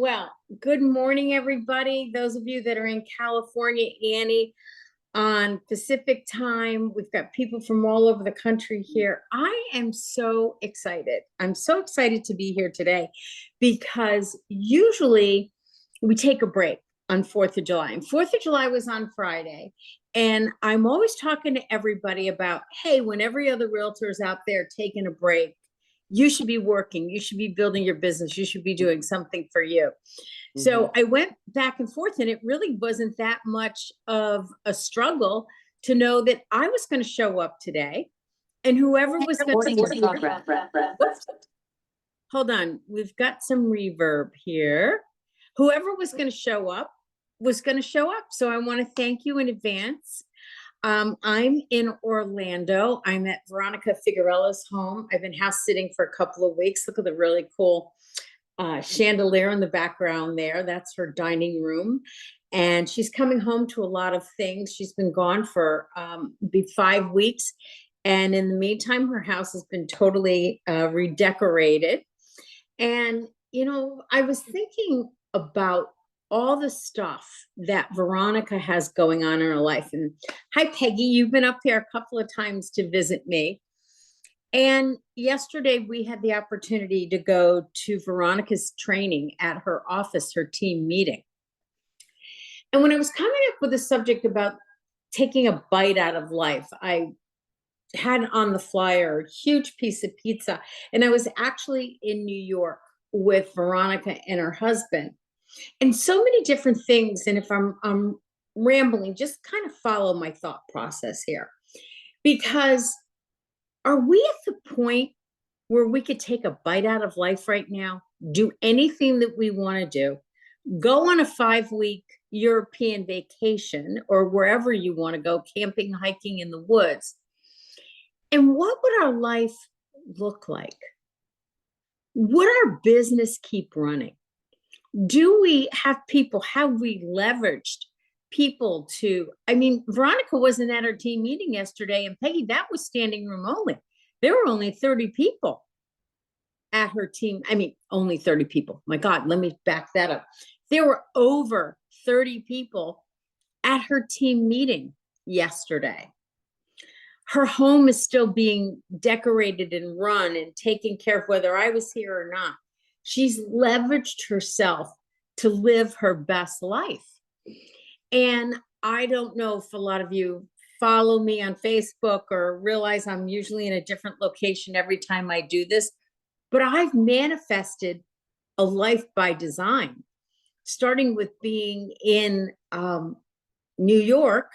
Well, good morning, everybody. Those of you that are in California, Annie, on Pacific time. We've got people from all over the country here. I am so excited. I'm so excited to be here today because usually we take a break on 4th of July. And 4th of July was on Friday. And I'm always talking to everybody about, hey, when every other realtor is out there taking a break, you should be working, you should be building your business, you should be doing something for you. So I went back and forth, and it really wasn't that much of a struggle to know that I was going to show up today, and whoever was going to hold on, we've got some reverb here. Whoever was going to show up was going to show up. So I want to thank you in advance. I'm in Orlando. I'm at Veronica Figuerella's home. I've been house sitting for a couple of weeks. Look at the really cool chandelier in the background there. That's her dining room. And she's coming home to a lot of things. She's been gone for 5 weeks. And in the meantime, her house has been totally redecorated. And, you know, I was thinking about all the stuff that Veronica has going on in her life. And hi, Peggy, you've been up here a couple of times to visit me. And yesterday we had the opportunity to go to Veronica's training at her office, her team meeting. And when I was coming up with a subject about taking a bite out of life, I had on the flyer a huge piece of pizza. And I was actually in New York with Veronica and her husband. And so many different things. And if I'm rambling, just kind of follow my thought process here. Because are we at the point where we could take a bite out of life right now, do anything that we want to do, go on a 5-week European vacation or wherever you want to go, camping, hiking in the woods? And what would our life look like? Would our business keep running? Do we have people, have we leveraged people to, I mean, Veronica wasn't at her team meeting yesterday, and Peggy, that was standing room only. There were only 30 people at her team. I mean, only 30 people. My God, let me back that up. There were over 30 people at her team meeting yesterday. Her home is still being decorated and run and taken care of, whether I was here or not. She's leveraged herself to live her best life. And I don't know if a lot of you follow me on Facebook or realize I'm usually in a different location every time I do this, but I've manifested a life by design, starting with being in New York,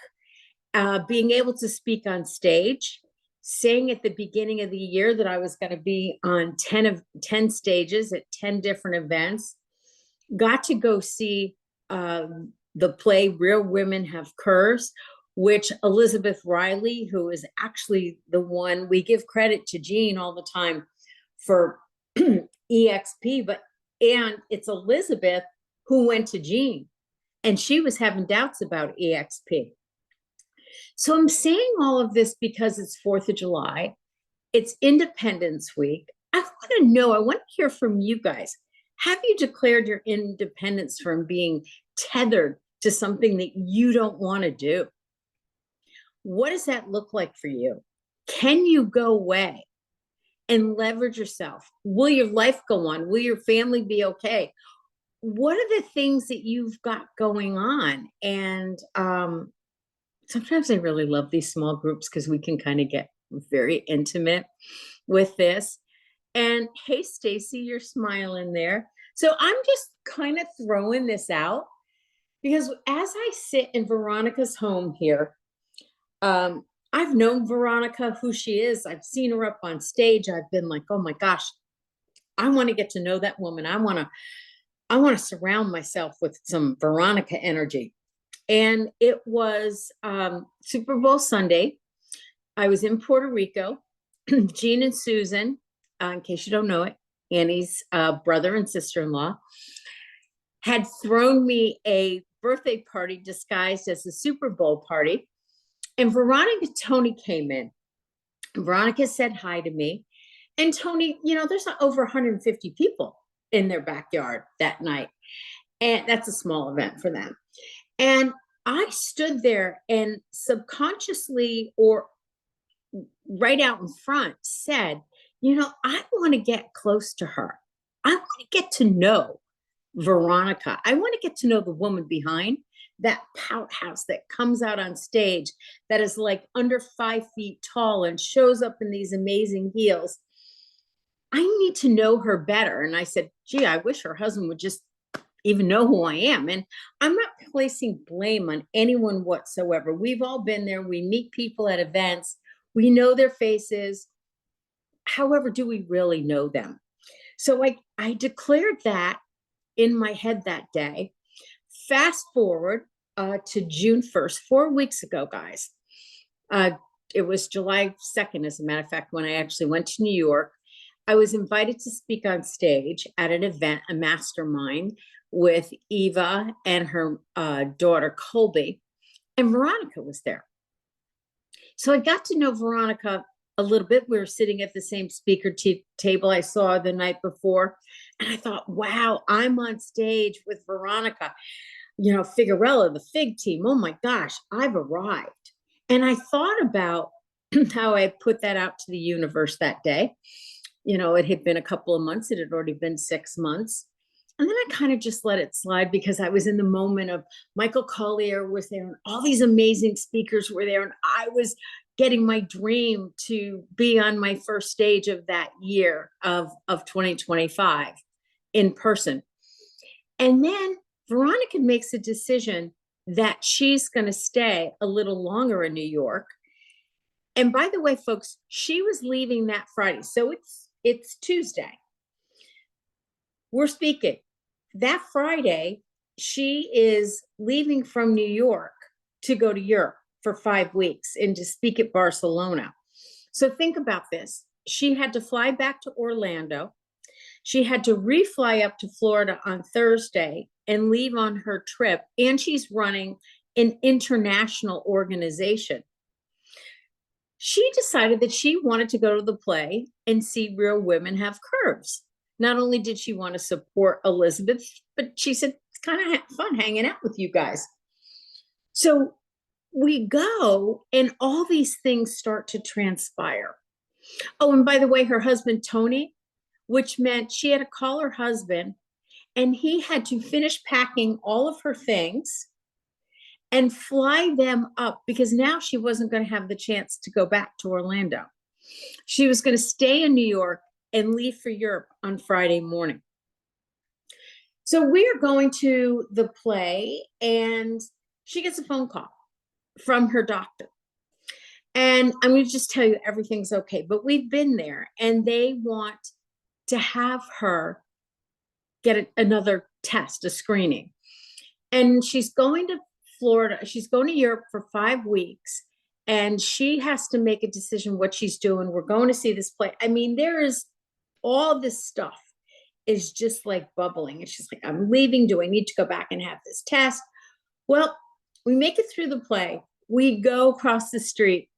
being able to speak on stage, saying at the beginning of the year that I was going to be on 10 stages at 10 different events, got to go see the play Real Women Have Curves, which Elizabeth Riley, who is actually the one, we give credit to Jean all the time for EXP, and it's Elizabeth who went to Jean, and she was having doubts about EXP. So I'm saying all of this because it's 4th of July. It's Independence Week. I want to know, I want to hear from you guys. Have you declared your independence from being tethered to something that you don't want to do? What does that look like for you? Can you go away and leverage yourself? Will your life go on? Will your family be okay? What are the things that you've got going on? And sometimes I really love these small groups because we can kind of get very intimate with this. And hey, Stacy, you're smiling there. So I'm just kind of throwing this out because as I sit in Veronica's home here, I've known Veronica, who she is. I've seen her up on stage. I've been like, oh my gosh, I want to get to know that woman. I want to surround myself with some Veronica energy. And it was Super Bowl Sunday. I was in Puerto Rico. Jean and Susan, in case you don't know it, Annie's brother and sister-in-law, had thrown me a birthday party disguised as a Super Bowl party. And Veronica Tony came in. Veronica said hi to me. And Tony, you know, there's over 150 people in their backyard that night. And that's a small event for them. And I stood there and subconsciously or right out in front said, I want to get close to her. I want to get to know Veronica. I want to get to know the woman behind that powerhouse that comes out on stage that is like under 5 feet tall and shows up in these amazing heels. I need to know her better. And I said, gee, I wish her husband would just even know who I am. And I'm not placing blame on anyone whatsoever. We've all been there. We meet people at events. We know their faces. However, do we really know them? So I declared that in my head that day. Fast forward to June 1st, 4 weeks ago, guys. It was July 2nd, as a matter of fact, when I actually went to New York. I was invited to speak on stage at an event, a mastermind, with Eva and her daughter, Colby, and Veronica was there. So I got to know Veronica a little bit. We were sitting at the same speaker table I saw the night before. And I thought, wow, I'm on stage with Veronica, Figuerella, the FIG team. Oh my gosh, I've arrived. And I thought about how I put that out to the universe that day. It had been a couple of months. It had already been 6 months. And then I kind of just let it slide because I was in the moment of Michael Collier was there and all these amazing speakers were there. And I was getting my dream to be on my first stage of that year of 2025 in person. And then Veronica makes a decision that she's going to stay a little longer in New York. And by the way, folks, she was leaving that Friday. So it's Tuesday. We're speaking. That Friday, she is leaving from New York to go to Europe for 5 weeks and to speak at Barcelona. So think about this. She had to fly back to Orlando. She had to refly up to Florida on Thursday and leave on her trip. And she's running an international organization. She decided that she wanted to go to the play and see Real Women Have Curves. Not only did she want to support Elizabeth, but she said, it's kind of fun hanging out with you guys. So we go and all these things start to transpire. Oh, and by the way, her husband, Tony, which meant she had to call her husband and he had to finish packing all of her things and fly them up because now she wasn't going to have the chance to go back to Orlando. She was going to stay in New York and leave for Europe on Friday morning. So we are going to the play and she gets a phone call from her doctor. And I'm going to just tell you everything's okay, but we've been there and they want to have her get another test, a screening. And she's going to Florida. She's going to Europe for 5 weeks and she has to make a decision what she's doing. We're going to see this play. I mean, there is all this stuff is just like bubbling. And she's like, I'm leaving. Do I need to go back and have this test? Well, we make it through the play. We go across the street.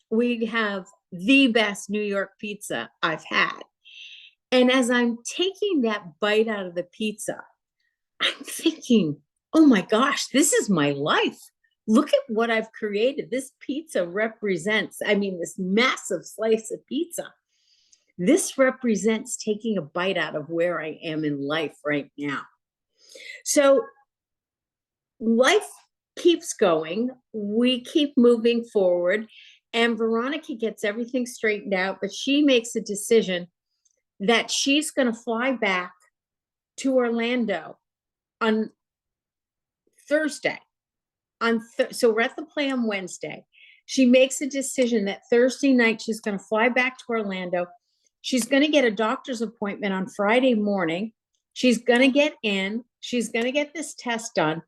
We have the best New York pizza I've had. And as I'm taking that bite out of the pizza, I'm thinking, oh my gosh, this is my life. Look at what I've created. This pizza represents, this massive slice of pizza. This represents taking a bite out of where I am in life right now. So life keeps going. We keep moving forward. And Veronica gets everything straightened out, but she makes a decision that she's going to fly back to Orlando on Thursday. So we're at the play on Wednesday. She makes a decision that Thursday night she's going to fly back to Orlando. She's going to get a doctor's appointment on Friday morning. She's going to get in. She's going to get this test done.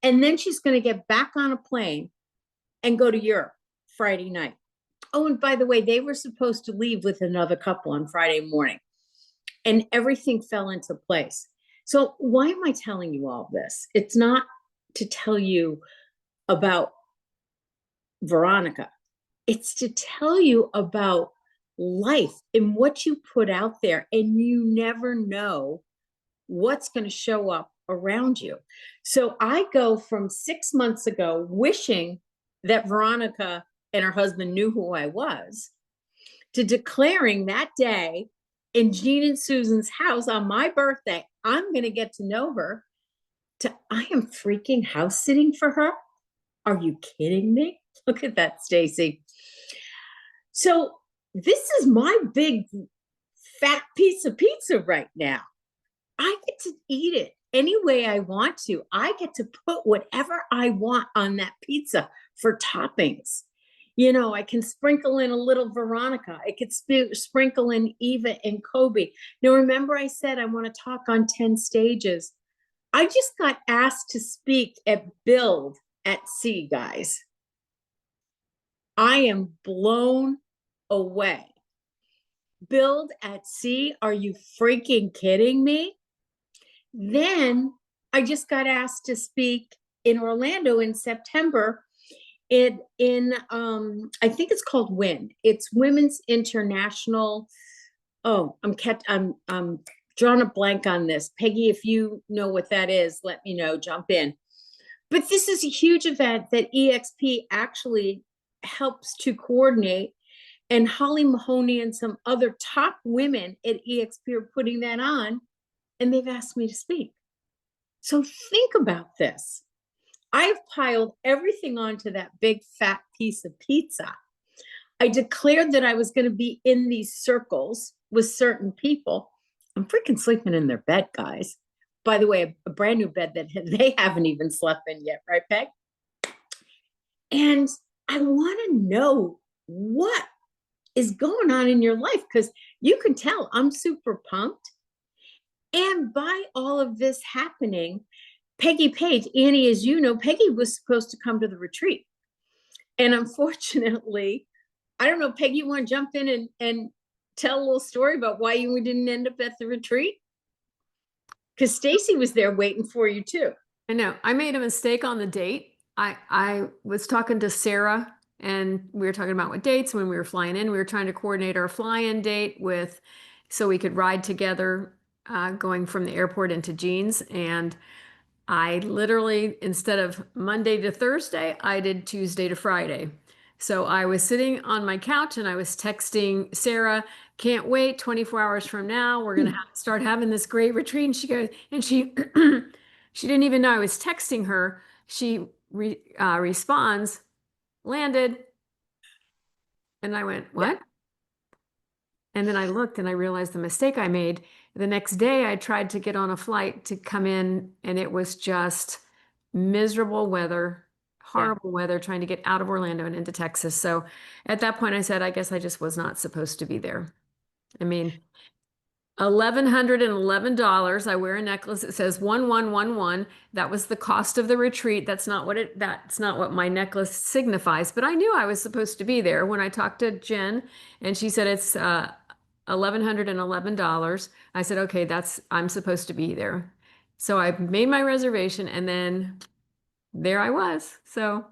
And then she's going to get back on a plane and go to Europe Friday night. Oh, and by the way, they were supposed to leave with another couple on Friday morning. And everything fell into place. So why am I telling you all this? It's not to tell you about Veronica. It's to tell you about life and what you put out there. And you never know what's going to show up around you. So I go from 6 months ago wishing that Veronica and her husband knew who I was, to declaring that day in Jean and Susan's house on my birthday, I'm going to get to know her, to I am freaking house sitting for her. Are you kidding me? Look at that, Stacy. So this is my big fat piece of pizza right now. I get to eat it any way I want to. I get to put whatever I want on that pizza for toppings. You know, I can sprinkle in a little Veronica. I could sprinkle in Eva and Kobe. Now, remember I said I want to talk on 10 stages. I just got asked to speak at Build at Sea, guys. I am blown away. Build at Sea? Are you freaking kidding me? Then I just got asked to speak in Orlando in September in I think it's called WIN. It's Women's International. Oh, I'm drawing a blank on this. Peggy, if you know what that is, let me know, jump in. But this is a huge event that EXP actually helps to coordinate, and Holly Mahoney and some other top women at EXP are putting that on, and they've asked me to speak. So think about this. I've piled everything onto that big fat piece of pizza. I declared that I was going to be in these circles with certain people. I'm freaking sleeping in their bed, guys. By the way, a brand new bed that they haven't even slept in yet, right, Peg? And I want to know what is going on in your life, because you can tell I'm super pumped. And by all of this happening, Peggy Page, Annie, as you know, Peggy was supposed to come to the retreat. And unfortunately, I don't know, Peggy, you want to jump in and tell a little story about why you didn't end up at the retreat? Because Stacy was there waiting for you too. I know. I made a mistake on the date. I was talking to Sarah and we were talking about what dates when we were flying in. We were trying to coordinate our fly-in date with so we could ride together going from the airport into Jean's. And I literally, instead of Monday to Thursday, I did Tuesday to Friday. So I was sitting on my couch and I was texting Sarah, can't wait, 24 hours from now, we're going to start having this great retreat. And she goes, and she, she didn't even know I was texting her. She responds, landed. And I went, what? Yeah. And then I looked and I realized the mistake I made. The next day, I tried to get on a flight to come in, and it was just miserable weather, horrible weather, trying to get out of Orlando and into Texas. So at that point, I said, I guess I just was not supposed to be there. I mean, $1,111. I wear a necklace. It says 1111. That was the cost of the retreat. That's not what my necklace signifies. But I knew I was supposed to be there when I talked to Jen and she said it's $1,111. I said, okay, I'm supposed to be there. So I made my reservation and then there I was. But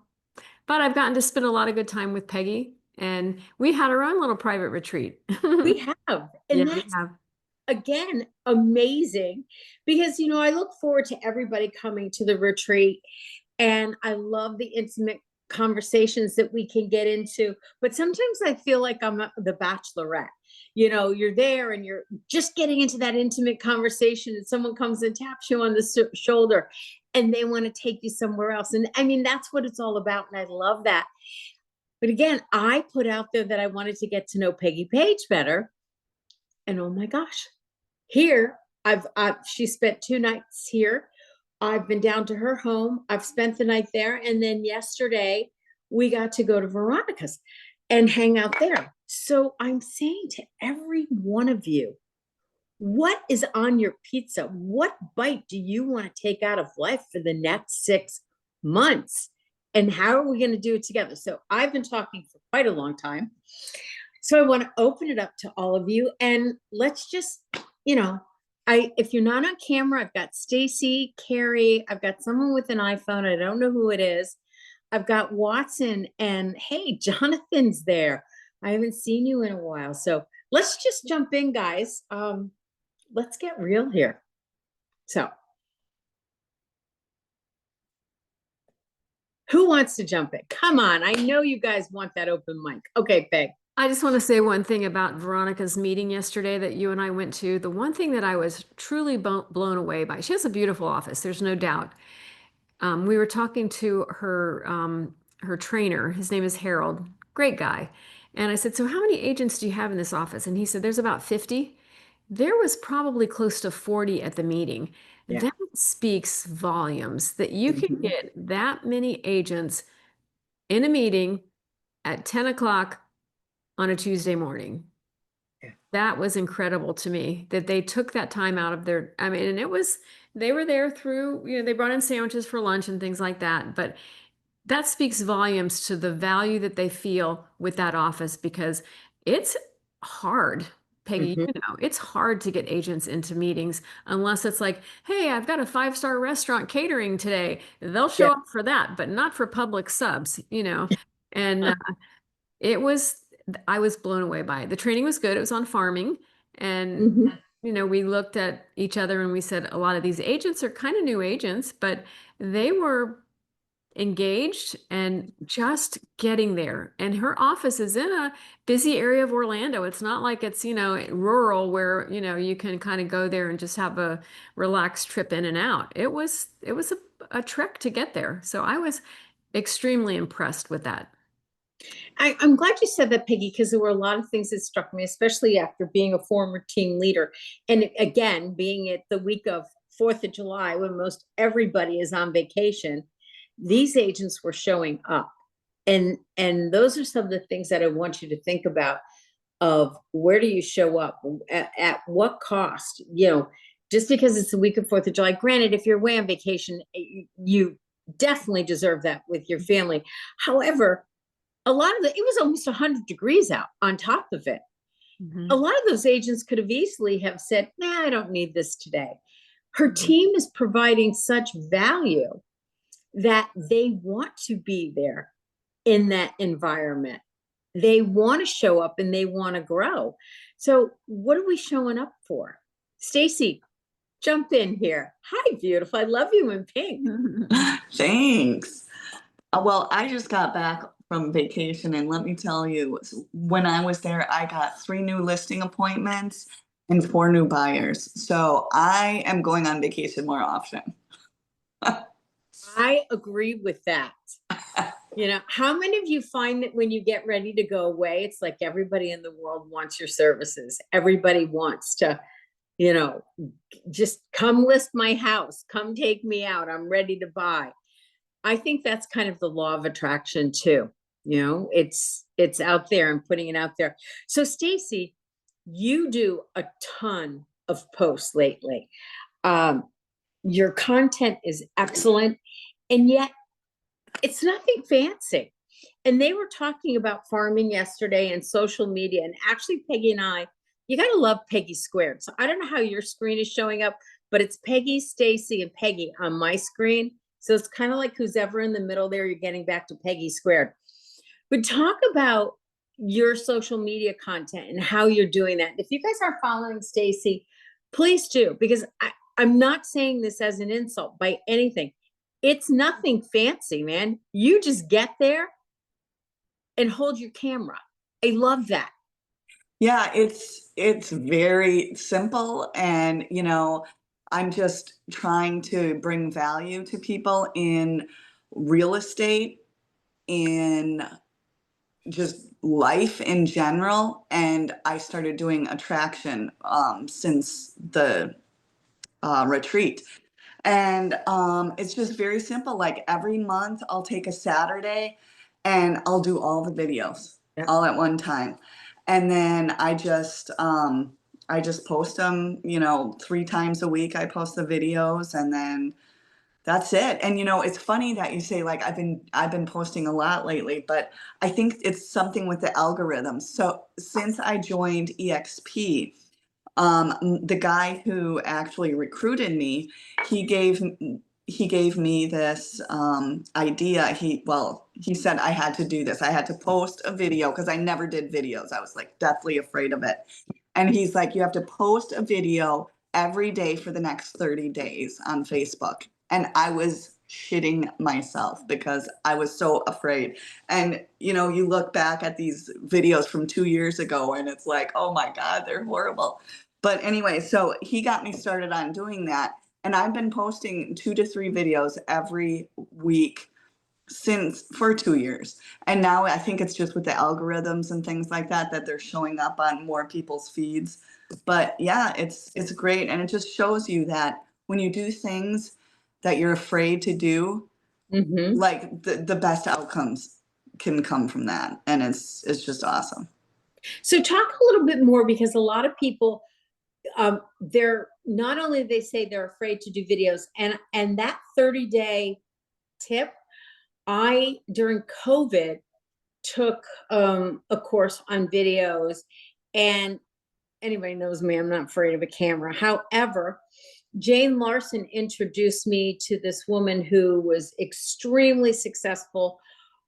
I've gotten to spend a lot of good time with Peggy and we had our own little private retreat. We have. And Yeah, we that's, have. again, amazing, because, you know, I look forward to everybody coming to the retreat, and I love the intimate conversations that we can get into. But sometimes I feel like I'm the bachelorette. You know, you're there and you're just getting into that intimate conversation, and someone comes and taps you on the shoulder and they want to take you somewhere else. And I mean, that's what it's all about. And I love that. But again, I put out there that I wanted to get to know Peggy Page better. And oh my gosh, here she spent 2 nights here. I've been down to her home. I've spent the night there. And then yesterday we got to go to Veronica's and hang out there. So I'm saying to every one of you, what is on your pizza? What bite do you want to take out of life for the next 6 months? And how are we going to do it together? So I've been talking for quite a long time. So I want to open it up to all of you, and let's just, you know, if you're not on camera, I've got Stacy, Carrie, I've got someone with an iPhone. I don't know who it is. I've got Watson, and hey, Jonathan's there. I haven't seen you in a while. So let's just jump in, guys. Let's get real here. So who wants to jump in? Come on. I know you guys want that open mic. Okay, Peg. I just want to say one thing about Veronica's meeting yesterday that you and I went to. The one thing that I was truly blown away by, she has a beautiful office, there's no doubt. We were talking to her trainer. His name is Harold, great guy. And I said, "So how many agents do you have in this office?" And he said, "There's about 50." There was probably close to 40 at the meeting. Yeah. That speaks volumes that you can Mhm. get that many agents in a meeting at 10 o'clock on a Tuesday morning. Yeah. That was incredible to me that they took that time out of their, I mean, and it was, they were there through, they brought in sandwiches for lunch and things like that. But that speaks volumes to the value that they feel with that office because it's hard. Peggy, Mhm. it's hard to get agents into meetings unless it's like, hey, I've got a five-star restaurant catering today. They'll show Yeah. up for that, but not for public subs. And it was, I was blown away by it. The training was good. It was on farming. And, Mhm. we looked at each other and we said, a lot of these agents are kind of new agents, but they were engaged and just getting there. And her office is in a busy area of Orlando. It's not like it's, rural where, you can kind of go there and just have a relaxed trip in and out. It was a trek to get there. So I was extremely impressed with that. I'm glad you said that, Peggy, because there were a lot of things that struck me, especially after being a former team leader. And again, being at the week of 4th of July, when most everybody is on vacation, these agents were showing up. And those are some of the things that I want you to think about of where do you show up at what cost, just because it's the week of 4th of July. Granted, if you're away on vacation, you definitely deserve that with your family. However, a lot of it was almost 100 degrees out on top of it. A Mhm. lot of those agents could have easily have said, nah, I don't need this today. Her Mhm. team is providing such value that they want to be there in that environment. They want to show up and they want to grow. So what are we showing up for? Stacy, jump in here. Hi, beautiful. I love you in pink. Thanks. Well, I just got back from vacation, and let me tell you, when I was there, I got 3 new listing appointments and 4 new buyers. So I am going on vacation more often. I agree with that. How many of you find that when you get ready to go away, it's like everybody in the world wants your services. Everybody wants to, you know, just come list my house, come take me out. I'm ready to buy. I think that's kind of the law of attraction too. It's out there and putting it out there. So Stacy, you do a ton of posts lately. Um, your content is excellent, and yet it's nothing fancy. And they were talking about farming yesterday and social media. And actually, Peggy and I, you got to love Peggy Squared. So I don't know how your screen is showing up, but it's Peggy, Stacy, and Peggy on my screen. So it's kind of like who's ever in the middle there, you're getting back to Peggy Squared. But talk about your social media content and how you're doing that. If you guys are following Stacy, please do, because I'm not saying this as an insult by anything. It's nothing fancy, man. You just get there and hold your camera. I love that. Yeah, it's very simple, and I'm just trying to bring value to people in real estate, in just life in general. And I started doing attraction since the retreat. And it's just very simple. Like every month, I'll take a Saturday and I'll do all the videos Yeah. all at one time. And then I just post them, 3 times a week. I post the videos, and then that's it. And it's funny that you say, like, I've been posting a lot lately, but I think it's something with the algorithms. So since I joined EXP, the guy who actually recruited me, he gave he gave me this idea. He said I had to do this. I had to post a video because I never did videos. I was like deathly afraid of it. And he's like, you have to post a video every day for the next 30 days on Facebook. And I was shitting myself because I was so afraid. And, you know, you look back at these videos from 2 years ago and it's like, oh my God, they're horrible. But anyway, so he got me started on doing that. And I've been posting 2 to 3 videos every week since for 2 years. And now I think it's just with the algorithms and things like that that they're showing up on more people's feeds. But yeah, it's great, and it just shows you that when you do things that you're afraid to do, Mhm. like the best outcomes can come from that, and it's just awesome. So talk a little bit more, because a lot of people, they're not only they say they're afraid to do videos, and that 30-day tip, I during COVID took a course on videos, and anybody knows me, I'm not afraid of a camera. However, Jane Larson introduced me to this woman who was extremely successful,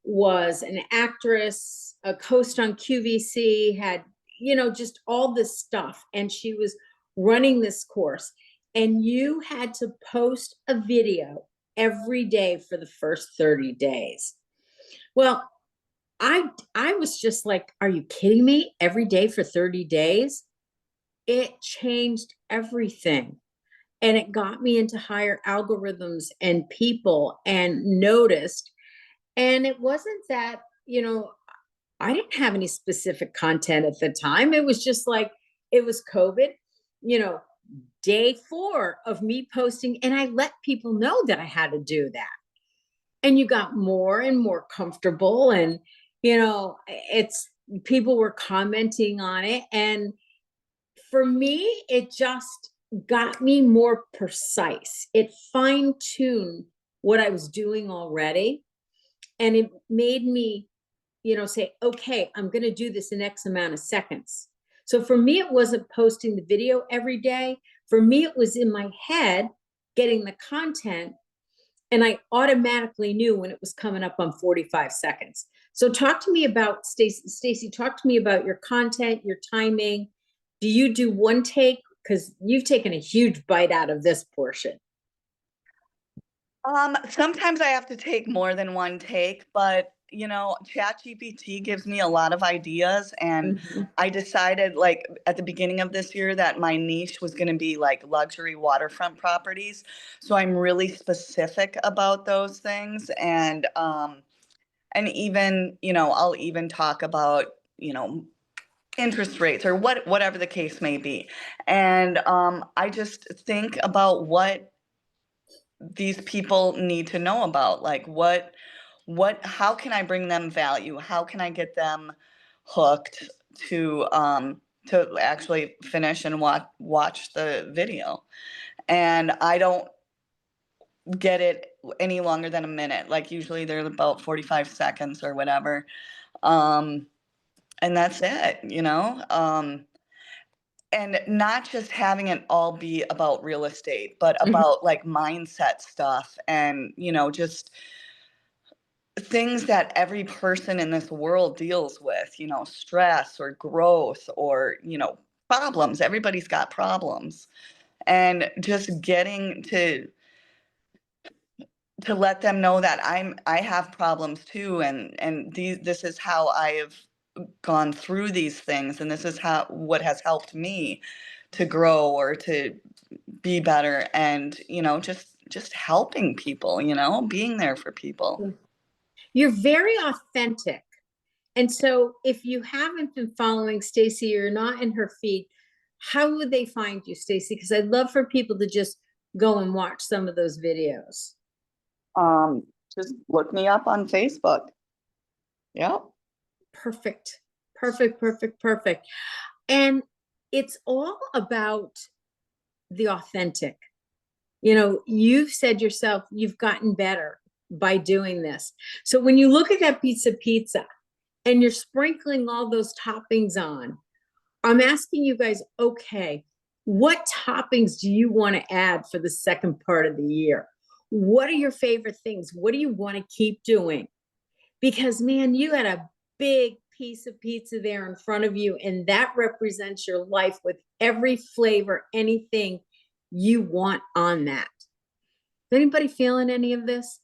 was an actress, a host on QVC, had, you know, just all this stuff. And she was running this course. And you had to post a video every day for the first 30 days. Well, I was just like, are you kidding me? Every day for 30 days? It changed everything. And it got me into higher algorithms and people and noticed. And it wasn't that, you know, I didn't have any specific content at the time. It was just like, it was COVID, you know, day 4 of me posting. And I let people know that I had to do that. And you got more and more comfortable. And, you know, it's people were commenting on it. And for me, it just got me more precise. It fine-tuned what I was doing already. And it made me, you know, say, okay, I'm going to do this in X amount of seconds. So for me, it wasn't posting the video every day. For me, it was in my head getting the content, and I automatically knew when it was coming up on 45 seconds. So talk to me about, Stacy, talk to me about your content, your timing. Do you do one take? Because you've taken a huge bite out of this portion. Sometimes I have to take more than one take, but you know, ChatGPT gives me a lot of ideas, and Mhm. I decided like at the beginning of this year that my niche was going to be like luxury waterfront properties. So I'm really specific about those things, and even, you know, I'll even talk about, you know, interest rates or whatever the case may be. And I just think about what these people need to know about, like how can I bring them value, how can I get them hooked to actually finish and watch the video. And I don't get it any longer than a minute, like usually they're about 45 seconds or whatever. um and that's it, you know. And not just having it all be about real estate, but Mhm. about like mindset stuff and, you know, just things that every person in this world deals with, you know, stress or growth or, you know, problems. Everybody's got problems. And just getting to let them know that I have problems too, and this is how I have gone through these things, and this is how what has helped me to grow or to be better, and you know, just helping people, you know, being there for people. You're very authentic. And so if you haven't been following Stacy, or you're not in her feed, how would they find you, Stacy? Because I'd love for people to just go and watch some of those videos. um just look me up on Facebook. Yep. Perfect. Perfect, perfect, perfect. And it's all about the authentic. You know, you've said yourself, you've gotten better by doing this. So when you look at that piece of pizza and you're sprinkling all those toppings on, I'm asking you guys, okay, what toppings do you want to add for the second part of the year? What are your favorite things? What do you want to keep doing? Because, man, you had a big piece of pizza there in front of you, and that represents your life with every flavor, anything you want on that. Is anybody feeling any of this?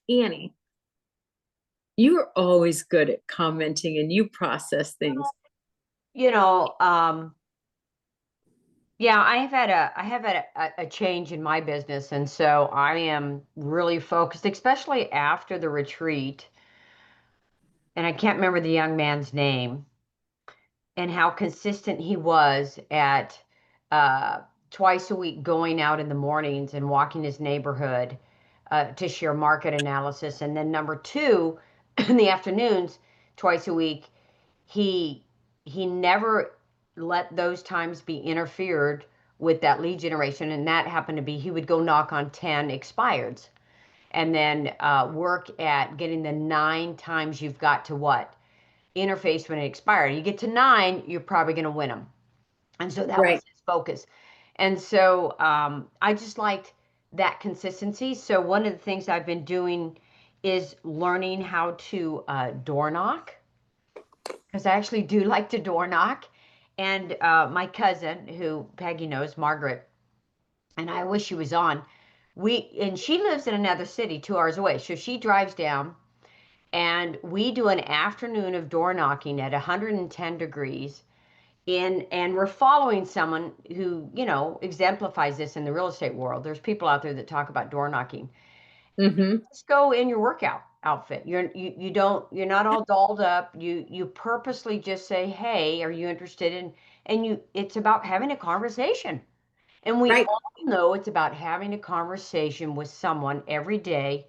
Annie, you are always good at commenting and you process things. You know, yeah, I have had a change in my business, and so I am really focused, especially after the retreat. And I can't remember the young man's name and how consistent he was at uh, twice a week going out in the mornings and walking his neighborhood to share market analysis, and then number two, in the afternoons, twice a week, he he never let those times be interfered with that lead generation, and that happened to be he would go knock on 10 expireds and then work at getting the 9 times you've got to what interface when it expired. You get to 9, you're probably going to win them, and so that was Right. his focus. And so I just liked that consistency. So one of the things I've been doing is learning how to door knock, because I actually do like to door knock. And my cousin, who Peggy knows, Margaret, and I wish she was on. And she lives in another city 2 hours away. So she drives down and we do an afternoon of door knocking at 110 degrees and we're following someone who, exemplifies this in the real estate world. There's people out there that talk about door knocking. Mm-hmm. Just go in your workout outfit. You're not all dolled up. You purposely just say, "Hey, are you interested in?" And it's about having a conversation. And we Right. all know it's about having a conversation with someone every day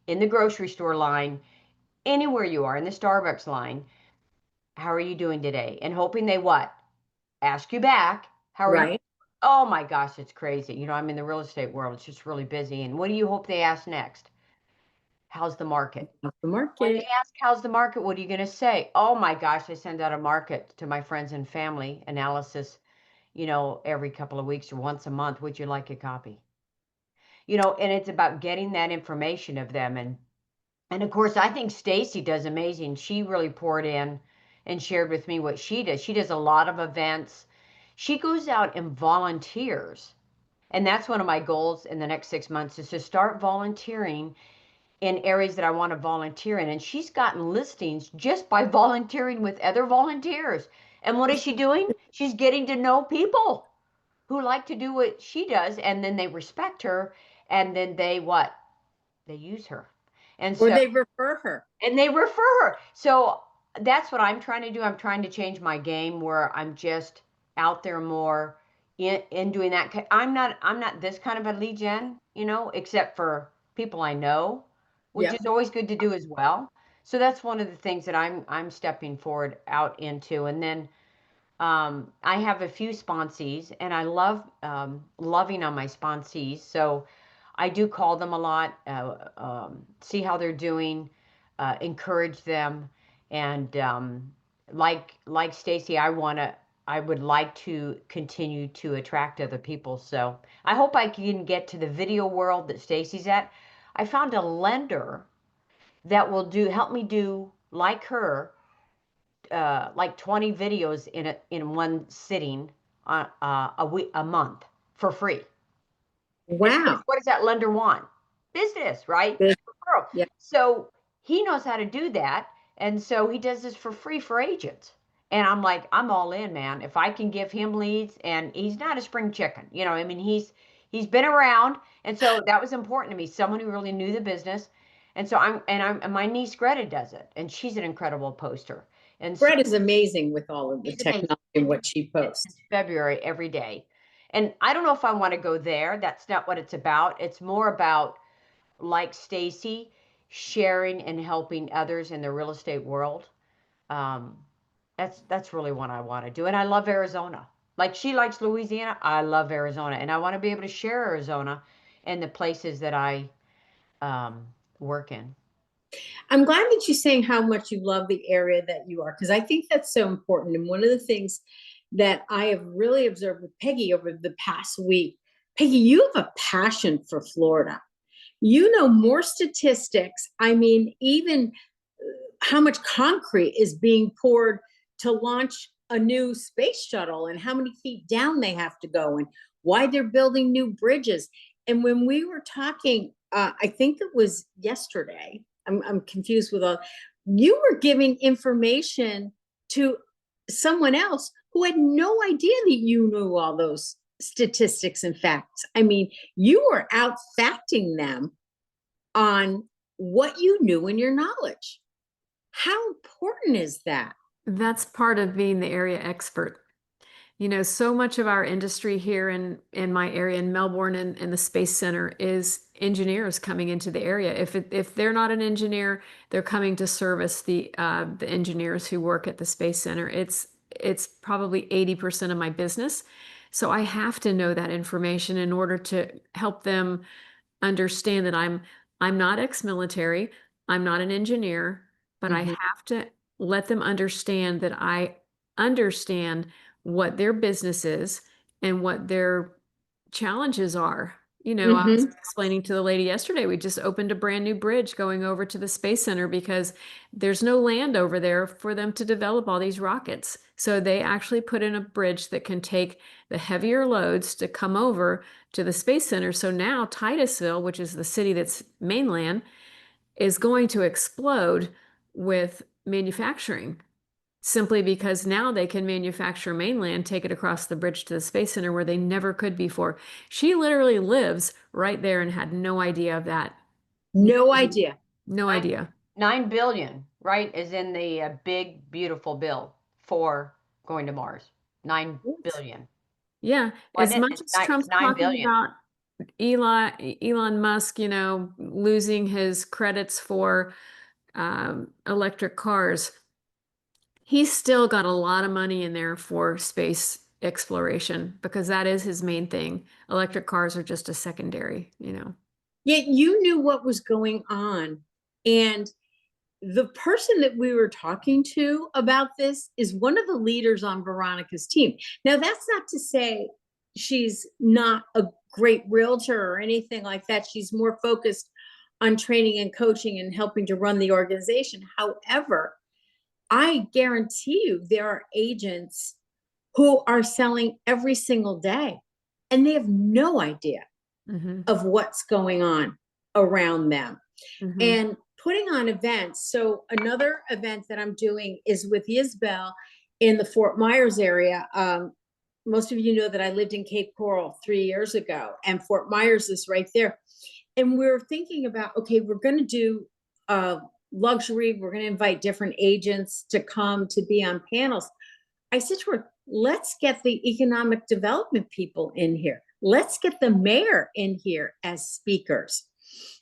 in the grocery store line, anywhere you are, in the Starbucks line. How are you doing today? And hoping they what? Ask you back. How are you? Right. Oh my gosh, it's crazy. I'm in the real estate world. It's just really busy. And what do you hope they ask next? How's the market? Off the When market. they ask how's the market, what are you going to say? Oh my gosh, I send out a market to my friends and family analysis, every couple of weeks or once a month. Would you like a copy? And it's about getting that information of them. And of course, I think Stacy does amazing. She really poured in and shared with me what she does. She does a lot of events. She goes out and volunteers. And that's one of my goals in the next 6 months, is to start volunteering in areas that I want to volunteer in. And she's gotten listings just by volunteering with other volunteers. And what is she doing? She's getting to know people who like to do what she does, and then they respect her, and then they what? They use her. And Or so they refer her. and they refer her. So that's what I'm trying to do. I'm trying to change my game where I'm just out there more in doing that. I'm not this kind of a lead gen, except for people I know, which Yeah. is always good to do as well. So that's one of the things that I'm stepping forward out into. And then I have a few sponsees, and I love loving on my sponsees. So I do call them a lot, see how they're doing, encourage them, and like Stacy, I would like to continue to attract other people. So I hope I can get to the video world that Stacy's at. I found a lender that will help me do like her, like 20 videos in one sitting on a month for free. And Wow. what does that lender want? Business, right? Good. Referral. Yeah. So he knows how to do that, and so he does this for free for agents. And I'm like, I'm all in, man. If I can give him leads, and he's not a spring chicken, I mean, he's been around, and so that was important to me. Someone who really knew the business, and so and my niece Greta does it, and she's an incredible poster. And so Brett is amazing with all of the she's amazing. technology and what she posts. February every day. And I don't know if I want to go there. That's not what it's about. It's more about, like Stacy, sharing and helping others in the real estate world. Um, that's really what I want to do. And I love Arizona. Like she likes Louisiana, I love Arizona, and I want to be able to share Arizona and the places that I work in. I'm glad that you're saying how much you love the area that you are, because I think that's so important. And one of the things that I have really observed with Peggy over the past week, Peggy, you have a passion for Florida. You know more statistics. I mean, even how much concrete is being poured to launch a new space shuttle and how many feet down they have to go and why they're building new bridges. And when we were talking, I think it was yesterday, I'm confused with all, you were giving information to someone else who had no idea that you knew all those statistics and facts. I mean, you were out facting them on what you knew in your knowledge. How important is that? That's part of being the area expert. You know, so much of our industry here in my area in Melbourne and the Space Center is engineers coming into the area. If they're not an engineer, they're coming to service the engineers who work at the Space Center. It's probably 80% of my business. So I have to know that information in order to help them understand that I'm not ex-military, I'm not an engineer, but I Mhm. have to let them understand that I understand what their business is and what their challenges are. You know, I was Mhm. explaining to the lady yesterday, we just opened a brand new bridge going over to the Space Center because there's no land over there for them to develop all these rockets. So they actually put in a bridge that can take the heavier loads to come over to the Space Center. So now Titusville, which is the city that's mainland, is going to explode with manufacturing simply because now they can manufacture mainland, take it across the bridge to the Space Center where they never could before. She literally lives right there and had no idea of that. No idea. No Nine, idea. 9 billion, right, is in the big, beautiful bill for going to Mars. 9 billion. Yeah. Wasn't As it? much It's as Trump's nine talking billion. about Elon Musk, you know, losing his credits for electric cars, he's still got a lot of money in there for space exploration because that is his main thing. Electric cars are just a secondary, you know. Yet you knew what was going on. And the person that we were talking to about this is one of the leaders on Veronica's team. Now, that's not to say she's not a great realtor or anything like that. She's more focused on training and coaching and helping to run the organization. However, I guarantee you there are agents who are selling every single day and they have no idea Mm-hmm. of what's going on around them. Mm-hmm. And putting on events. So another event that I'm doing is with Isabel in the Fort Myers area. Most of you know that I lived in Cape Coral 3 years ago, and Fort Myers is right there. And we're thinking about, okay, we're going to do luxury. We're going to invite different agents to come to be on panels. I said to her, let's get the economic development people in here. Let's get the mayor in here as speakers.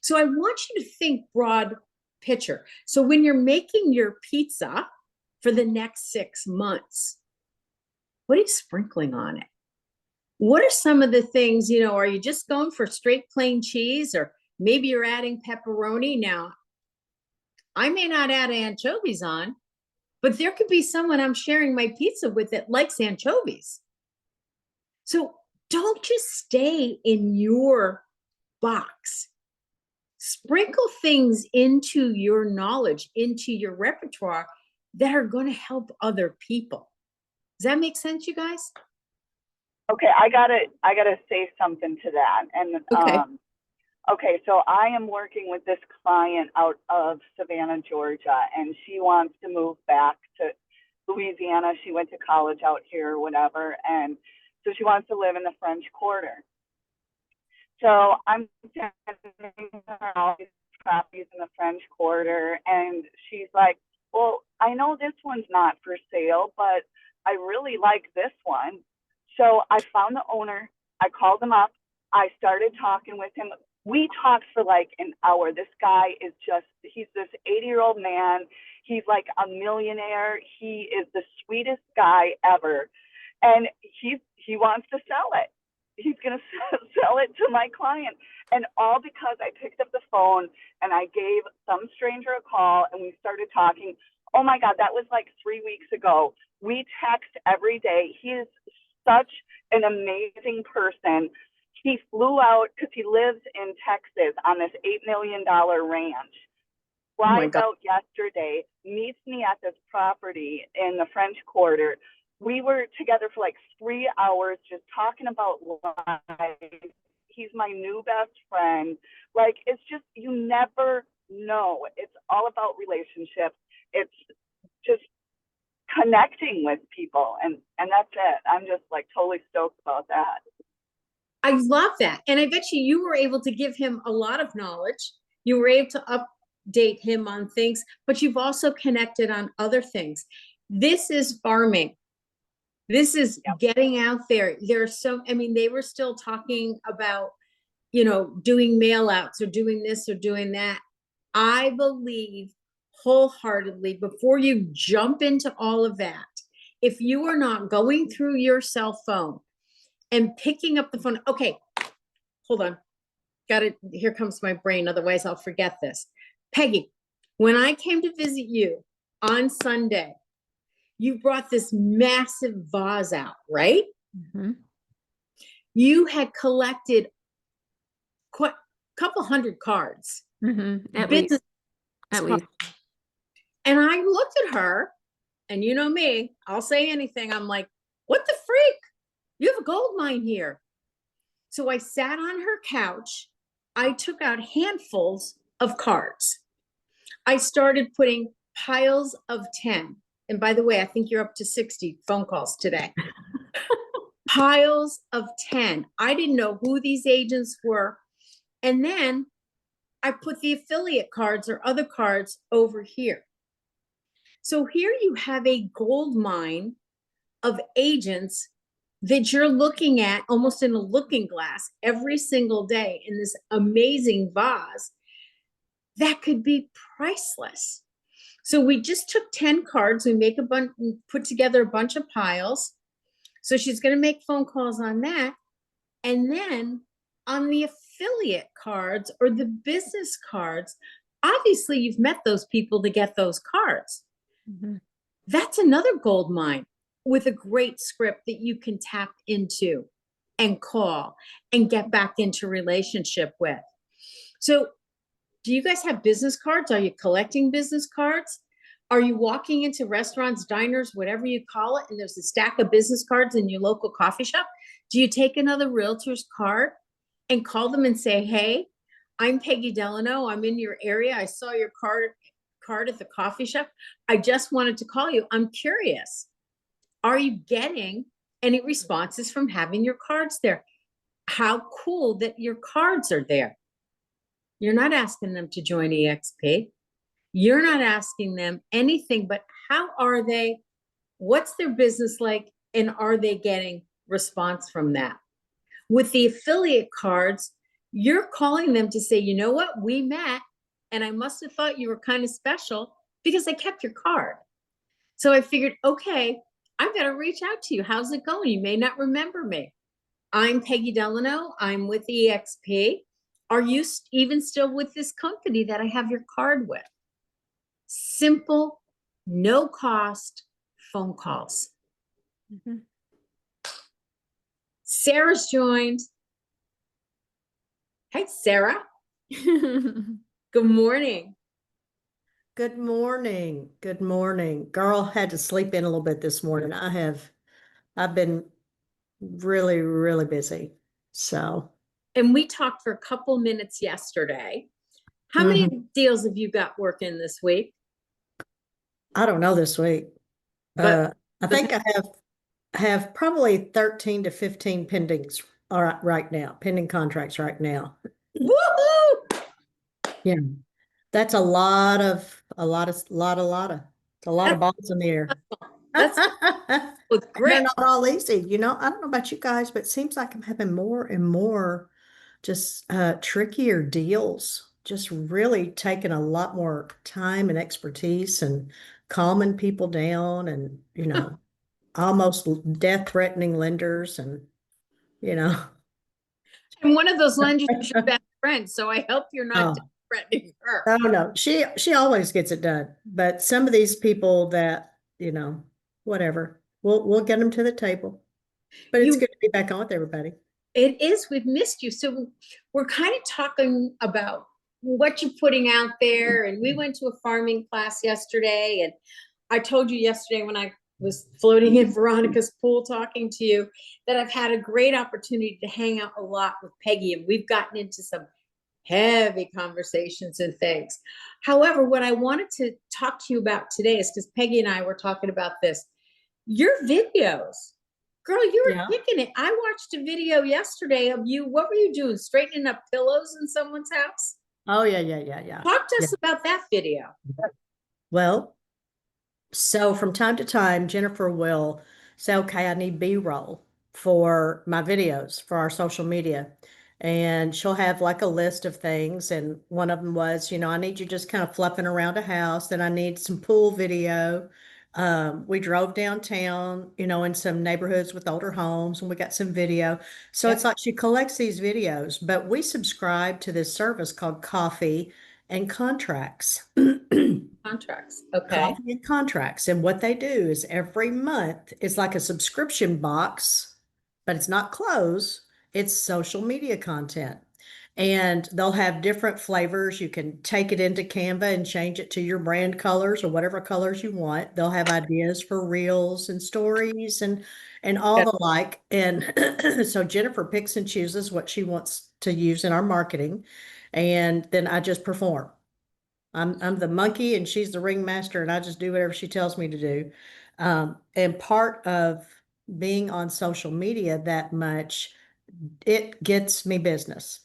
So I want you to think broad picture. So when you're making your pizza for the next 6 months, what are you sprinkling on it? What are some of the things, you know, are you just going for straight plain cheese, or maybe you're adding pepperoni? Now, I may not add anchovies on, but there could be someone I'm sharing my pizza with that likes anchovies. So don't just stay in your box. Sprinkle things into your knowledge, into your repertoire that are going to help other people. Does that make sense, you guys? Okay, I gotta say something to that. And Okay. okay, so I am working with this client out of Savannah, Georgia, and she wants to move back to Louisiana. She went to college out here or whatever, and so she wants to live in the French Quarter. So I'm sending her all these properties in the French Quarter, and she's like, "Well, I know this one's not for sale, but I really like this one." So I found the owner. I called him up. I started talking with him. We talked for like an hour. This guy is he's this 80-year-old man. He's like a millionaire. He is the sweetest guy ever. And he wants to sell it. He's going to sell it to my client. And all because I picked up the phone and I gave some stranger a call and we started talking. Oh my God, that was like 3 weeks ago. We text every day. He is such an amazing person. He flew out because he lives in Texas on this $8 million ranch. Oh my Flies God. out yesterday, meets me at this property in the French Quarter, we were together for like 3 hours just talking about life. He's my new best friend. Like, it's just, you never know. It's all about relationships. It's just connecting with people. And that's it. I'm just like totally stoked about that. I love that. And I bet you were able to give him a lot of knowledge. You were able to update him on things, but you've also connected on other things. This is farming. This is getting out there. There's so, I mean, they were still talking about, you know, doing mail outs or doing this or doing that. I believe wholeheartedly, before you jump into all of that, if you are not going through your cell phone and picking up the phone, okay, hold on. Got it. Here comes my brain. Otherwise I'll forget this. Peggy, when I came to visit you on Sunday, you brought this massive vase out, right? Mm-hmm. You had collected quite a couple hundred cards. Mm-hmm. At business least. At cards. least. And I looked at her, and you know me, I'll say anything. I'm like, what the freak? You have a gold mine here. So I sat on her couch. I took out handfuls of cards. I started putting piles of 10. And by the way, I think you're up to 60 phone calls today. Piles of 10. I didn't know who these agents were. And then I put the affiliate cards or other cards over here. So here you have a gold mine of agents that you're looking at almost in a looking glass every single day in this amazing vase that could be priceless. So we just took 10 cards, we make a bunch, put together a bunch of piles. So she's going to make phone calls on that. And then on the affiliate cards or the business cards, obviously you've met those people to get those cards. Mm-hmm. That's another gold mine with a great script that you can tap into and call and get back into relationship with. So do you guys have business cards? Are you collecting business cards? Are you walking into restaurants, diners, whatever you call it, and there's a stack of business cards in your local coffee shop? Do you take another realtor's card and call them and say, hey, I'm Peggy Delano. I'm in your area. I saw your card at the coffee shop. I just wanted to call you. I'm curious. Are you getting any responses from having your cards there? How cool that your cards are there. You're not asking them to join EXP. You're not asking them anything, but how are they? What's their business like? And are they getting response from that? With the affiliate cards, you're calling them to say, you know what, we met and I must have thought you were kind of special because I kept your card. So I figured, okay, I better reach out to you. How's it going? You may not remember me. I'm Peggy Delano. I'm with EXP. Are you even still with this company that I have your card with? Simple, no cost phone calls. Mm-hmm. Sarah's joined. Hey, Sarah. Good morning. Good morning. Good morning. Girl had to sleep in a little bit this morning. I've been really, really busy. So, And we talked for a couple minutes yesterday. How many deals have you got working this week? I don't know this week. But I think I have probably 13 to 15 pendings right now, pending contracts right now. woohoo! Yeah. That's a lot of balls in the air. That's with They're grit. not all easy. You know, I don't know about you guys, but it seems like I'm having more and more just trickier deals, just really taking a lot more time and expertise and calming people down and, you know, almost death threatening lenders and, you know. And one of those lenders is your best friend, so I hope you're not Oh. threatening her. Oh no, she always gets it done. But some of these people that, you know, whatever, we'll get them to the table. But it's good to be back on with everybody. It is. We've missed you. So we're kind of talking about what you're putting out there. And we went to a farming class yesterday. And I told you yesterday when I was floating in Veronica's pool talking to you, that I've had a great opportunity to hang out a lot with Peggy, and we've gotten into some heavy conversations and things. However, what I wanted to talk to you about today is because Peggy and I were talking about this. Your videos, girl, you were Yeah. kicking it. I watched a video yesterday of you. What were you doing? Straightening up pillows in someone's house? Oh, yeah, yeah, yeah, yeah. Talk to Yeah. us about that video. Well, so from time to time, Jennifer will say, okay, I need B-roll for my videos for our social media. And she'll have like a list of things. And one of them was, I need you just kind of fluffing around a house. Then I need some pool video. We drove downtown, in some neighborhoods with older homes, and we got some video. So it's Yep. like she collects these videos, but we subscribe to this service called Coffee and Contracts. Contracts. Okay. Coffee and Contracts. And what they do is every month it's like a subscription box, but it's not clothes, it's social media content. And they'll have different flavors. You can take it into Canva and change it to your brand colors or whatever colors you want. They'll have ideas for reels and stories and all Yep. the like. And so Jennifer picks and chooses what she wants to use in our marketing. And then I just perform. I'm the monkey and she's the ringmaster, and I just do whatever she tells me to do. And part of being on social media that much, it gets me business.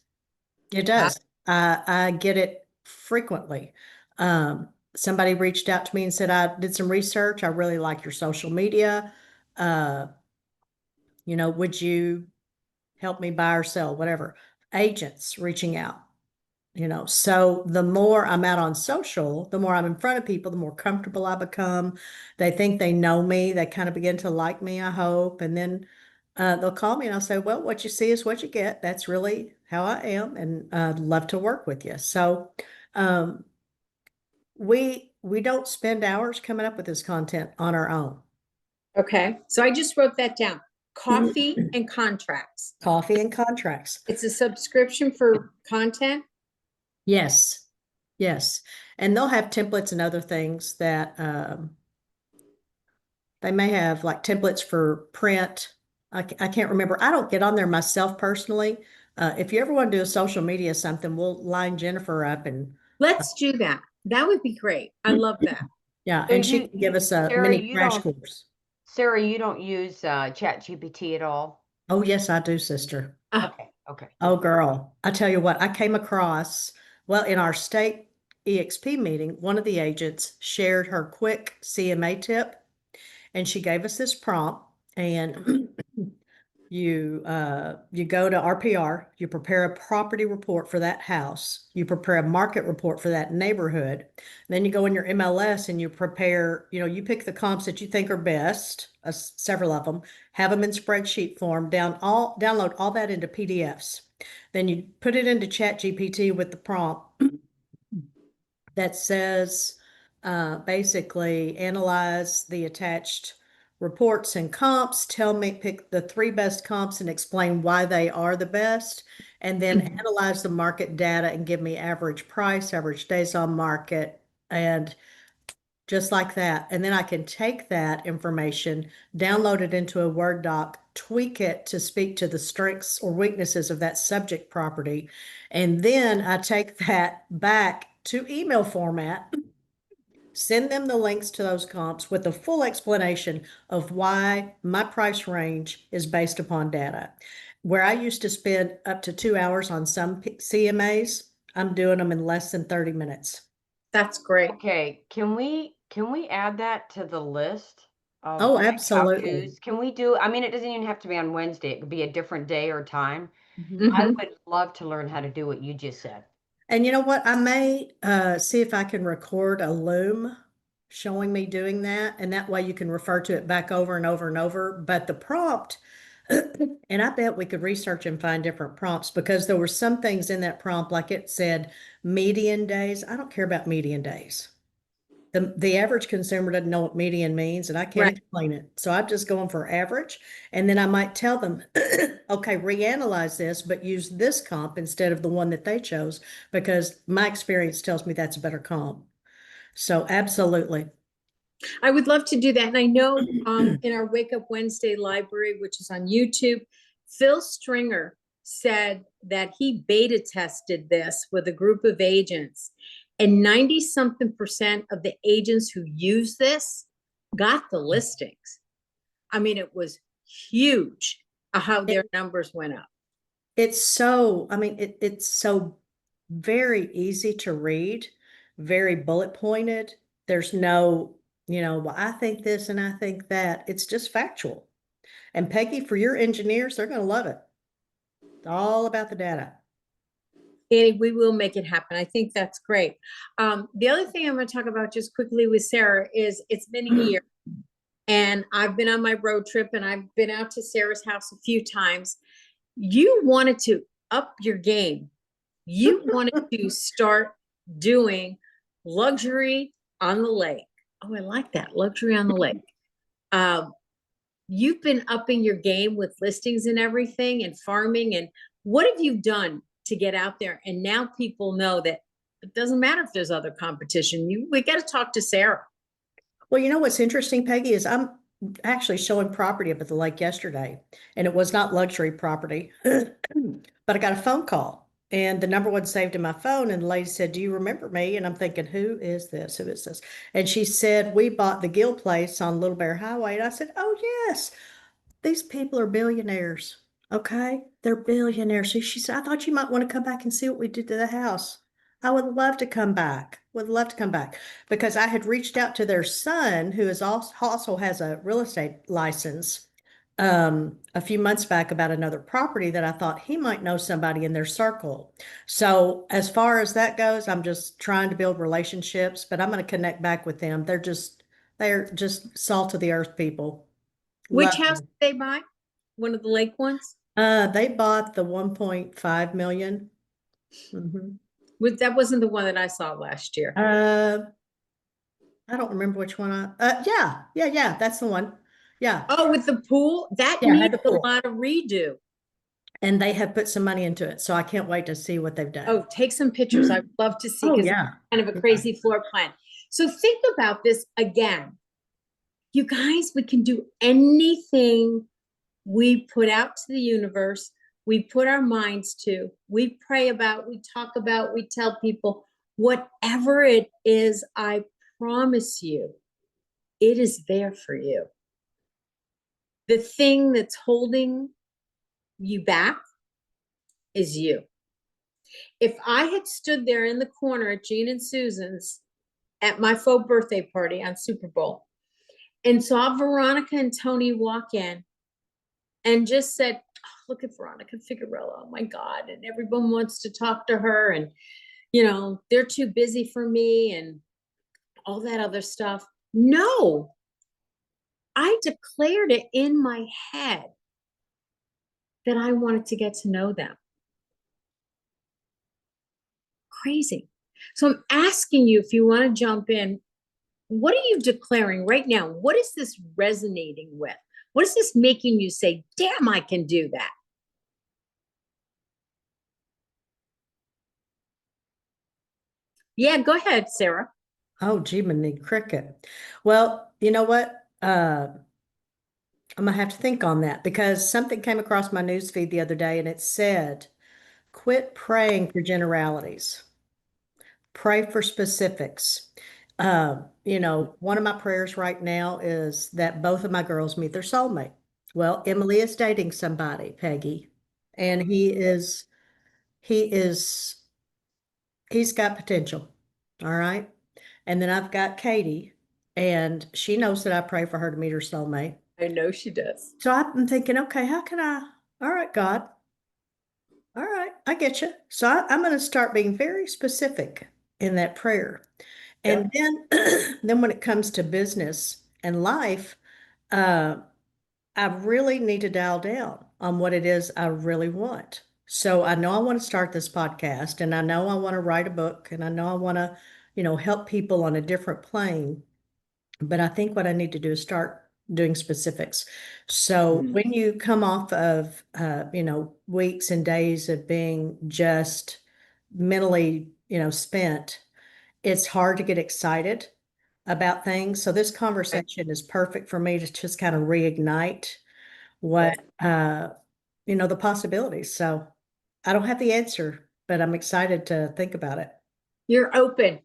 It does. I get it frequently. Somebody reached out to me and said, I did some research. I really like your social media. Uh, would you help me buy or sell, whatever? Agents reaching out. So the more I'm out on social, the more I'm in front of people, the more comfortable I become. They think they know me. They kind of begin to like me, I hope. And then they'll call me and I'll say, well, what you see is what you get. That's really how I am. And I'd love to work with you. So um, we don't spend hours coming up with this content on our own. Okay. So I just wrote that down. Coffee and Contracts. Coffee and Contracts. It's a subscription for content. Yes. Yes. And they'll have templates and other things that they may have like templates for print. I can't remember. I don't get on there myself personally. If you ever want to do a social media something, we'll line Jennifer up and Let's do that. That would be great. I love that. yeah, So and she can give us a Sarah, mini crash course. Sarah, you don't use Chat GPT at all? Oh, yes, I do, sister. Okay, okay. Oh, girl, I tell you what, I came across, well, in our state EXP meeting, one of the agents shared her quick CMA tip, and she gave us this prompt, and you go to RPR, you prepare a property report for that house, you prepare a market report for that neighborhood, then you go in your MLS and you prepare, you pick the comps that you think are best, several of them, have them in spreadsheet form, download all that into PDFs. Then you put it into Chat GPT with the prompt that says basically analyze the attached reports and comps, pick the three best comps and explain why they are the best, and then analyze the market data and give me average price, average days on market, and just like that. And then I can take that information, download it into a Word doc, tweak it to speak to the strengths or weaknesses of that subject property. And then I take that back to email format, send them the links to those comps with a full explanation of why my price range is based upon data. Where I used to spend up to 2 hours on some CMAs, I'm doing them in less than 30 minutes. That's great. Okay, can we add that to the list of Oh, like absolutely. how-tos? Can we do, I mean, it doesn't even have to be on Wednesday. It could be a different day or time. Mhm. I Mhm. would love to learn how to do what you just said. And you know what? I may see if I can record a loom showing me doing that. And that way you can refer to it back over and over and over. But the prompt, and I bet we could research and find different prompts because there were some things in that prompt, like it said median days. I don't care about median days. The average consumer doesn't know what median means, and I can't Right. explain it. So I'm just going for average. And then I might tell them, okay, reanalyze this, but use this comp instead of the one that they chose, because my experience tells me that's a better comp. So absolutely. I would love to do that. And I know in our Wake Up Wednesday library, which is on YouTube, Phil Stringer said that he beta tested this with a group of agents, and 90 something percent of the agents who use this got the listings. I mean, it was huge how their numbers went up. It's so, I mean, it's so very easy to read, very bullet pointed. There's no, well, I think this and I think that. It's just factual. And Peggy, for your engineers, they're going to love it. It's all about the data. Annie, we will make it happen. I think that's great. The other thing I'm going to talk about just quickly with Sarah is it's been a year, and I've been on my road trip, and I've been out to Sarah's house a few times. You wanted to up your game. You wanted to start doing luxury on the lake. Oh, I like that. Luxury on the lake. You've been upping your game with listings and everything and farming. And what have you done to get out there? And now people know that it doesn't matter if there's other competition. We got to talk to Sarah. Well, you know what's interesting, Peggy, is I'm actually showing property up at the lake yesterday, and it was not luxury property, but I got a phone call, and the number wasn't saved in my phone, and the lady said, "Do you remember me?" And I'm thinking, who is this? Who is this? And she said, "We bought the Gill place on Little Bear Highway." And I said, "Oh, yes. These people are billionaires. Okay. They're billionaires." So she said, "I thought you might want to come back and see what we did to the house." I would love to come back. Would love to come back because I had reached out to their son, who is also has a real estate license, a few months back about another property that I thought he might know somebody in their circle. So as far as that goes, I'm just trying to build relationships, but I'm going to connect back with them. They're just salt of the earth people. Which Love house them. did they buy? One of the lake ones? They bought the 1.5 million. Mhm. That wasn't the one that I saw last year. I don't remember which one yeah, that's the one. Yeah. Oh, with the pool? That Yeah, had needs the a pool. lot of redo. And they have put some money into it, so I can't wait to see what they've done. Oh, take some pictures. I'd love to see Oh, because yeah. kind of a Yeah. crazy floor plan. So think about this again. You guys, we can do anything we put out to the universe, we put our minds to, we pray about, we talk about, we tell people, whatever it is, I promise you, it is there for you. The thing that's holding you back is you. If I had stood there in the corner at Jean and Susan's at my faux birthday party on Super Bowl and saw Veronica and Tony walk in and just said, "Oh, look at Veronica Figueroa, oh my God," and everyone wants to talk to her, and they're too busy for me and all that other stuff. No, I declared it in my head that I wanted to get to know them. Crazy. So I'm asking you, if you want to jump in, what are you declaring right now? What is this resonating with? What is this making you say, damn, I can do that? Yeah, go ahead, Sarah. Oh, Jiminy Cricket. Well, you know what? I'm gonna have to think on that because something came across my news feed the other day and it said, quit praying for generalities. Pray for specifics. One of my prayers right now is that both of my girls meet their soulmate. Well, Emily is dating somebody, Peggy, and he is, he's got potential. All right. And then I've got Katie, and she knows that I pray for her to meet her soulmate. I know she does. So I'm thinking, okay, how can all right, God, all right, I get you. So I'm going to start being very specific in that prayer. And then, then when it comes to business and life, uh, I really need to dial down on what it is I really want. So I know I want to start this podcast, and I know I want to write a book, and I know I want to, help people on a different plane. But I think what I need to do is start doing specifics. So when you come off of, weeks and days of being just mentally, spent, it's hard to get excited about things. So this conversation is perfect for me to just kind of reignite what, the possibilities. So I don't have the answer, but I'm excited to think about it. You're open.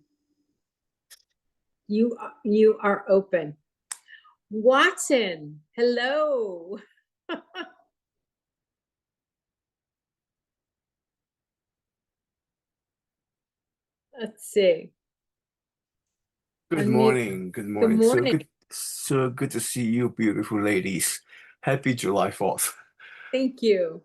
You are open. Watson, hello. Let's see. Good Unmute. morning. Good Good morning. morning. So good to see you, beautiful ladies. Happy July 4th. Thank you.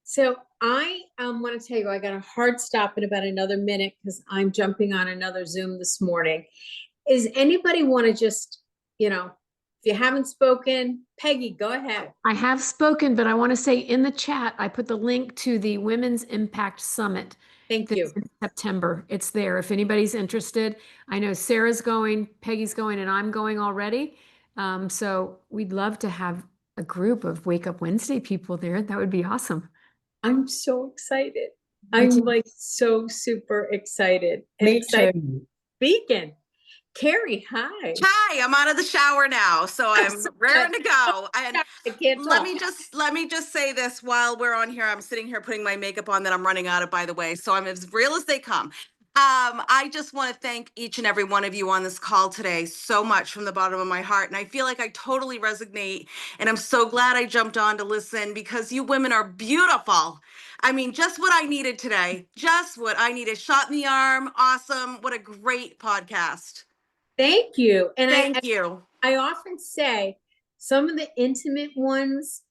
So I want to tell you, I got a hard stop in about another minute because I'm jumping on another Zoom this morning. Is anybody want to just, if you haven't spoken, Peggy, go ahead. I have spoken, but I want to say in the chat, I put the link to the Women's Impact Summit. Thank that's you. in September. It's there if anybody's interested. I know Sarah's going, Peggy's going, and I'm going already. So we'd love to have a group of Wake Up Wednesday people there. That would be awesome. I'm so excited. Me I'm too. like so super excited and Me excited. too. Speaking. Carrie, hi. Hi, I'm out of the shower now, so I'm so raring good. to go. And I can't let talk. me just say this while we're on here. I'm sitting here putting my makeup on that I'm running out of, by the way. So I'm as real as they come. I just want to thank each and every one of you on this call today so much from the bottom of my heart. And I feel like I totally resonate. And I'm so glad I jumped on to listen because you women are beautiful. I mean, just what I needed today. Just what I needed. Shot in the arm. Awesome. What a great podcast. Thank you. And Thank you. I often say some of the intimate ones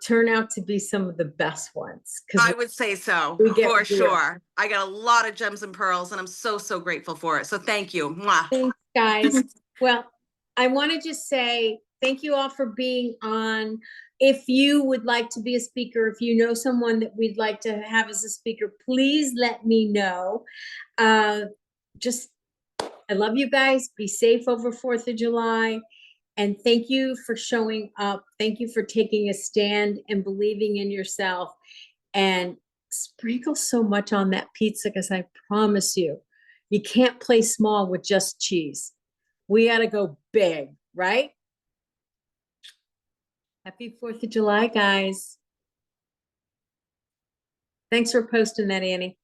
turn out to be some of the best ones. I would say so, we get for real. sure. I got a lot of gems and pearls, and I'm so, so grateful for it. So thank you. Mwah. Thanks, guys. Well, I want to just say thank you all for being on. If you would like to be a speaker, if you know someone that we'd like to have as a speaker, please let me know. I love you guys. Be safe over 4th of July. And thank you for showing up. Thank you for taking a stand and believing in yourself. And sprinkle so much on that pizza because I promise you, you can't play small with just cheese. We got to go big, right? Happy 4th of July, guys. Thanks for posting that, Annie.